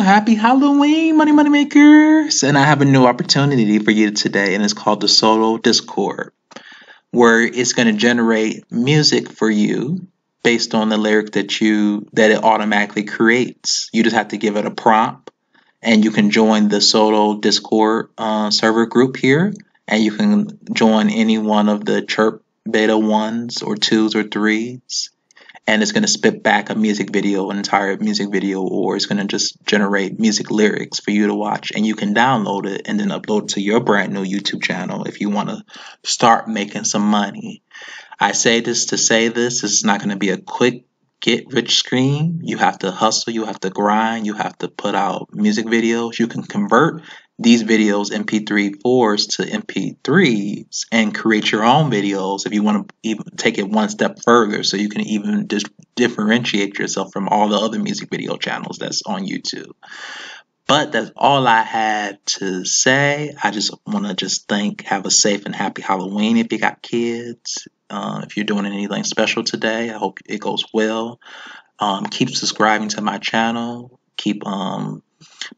Happy Halloween, money makers! And I have a new opportunity for you today, and it's called the Solo Discord, where it's going to generate music for you based on the lyric that it automatically creates. You just have to give it a prompt, and you can join the Solo Discord server group here, and you can join any one of the Chirp Beta 1s or 2s or 3s, and it's going to spit back a music video, an entire music video, or it's going to just generate music lyrics for you to watch, and you can download it and then upload it to your brand new YouTube channel if you want to start making some money. I say this to say this is not going to be a quick get rich scheme. You have to hustle, you have to grind, you have to put out music videos. You can convert these videos MP3 4s to MP3s and create your own videos if you want to even take it one step further, so you can even differentiate yourself from all the other music video channels that's on YouTube. But that's all I had to say. I just want to have a safe and happy Halloween if you got kids. If you're doing anything special today, I hope it goes well. Keep subscribing to my channel.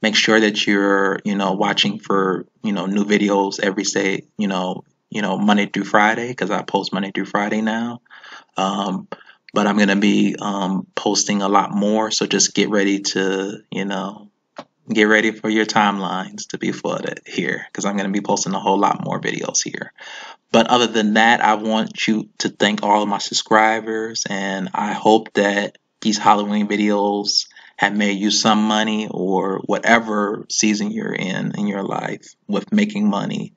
Make sure that you're, watching for, new videos every day, Monday through Friday, because I post Monday through Friday now. But I'm going to be posting a lot more. So just get ready to, get ready for your timelines to be flooded here, because I'm going to be posting a whole lot more videos here. But other than that, I want you to thank all of my subscribers, and I hope that these Halloween videos have made you some money, or whatever season you're in your life with making money.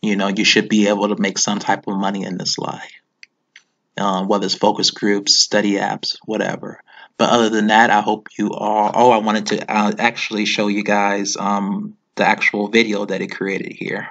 You should be able to make some type of money in this life, whether it's focus groups, study apps, whatever. But other than that, I hope you all. Oh, I wanted to actually show you guys the actual video that it created here.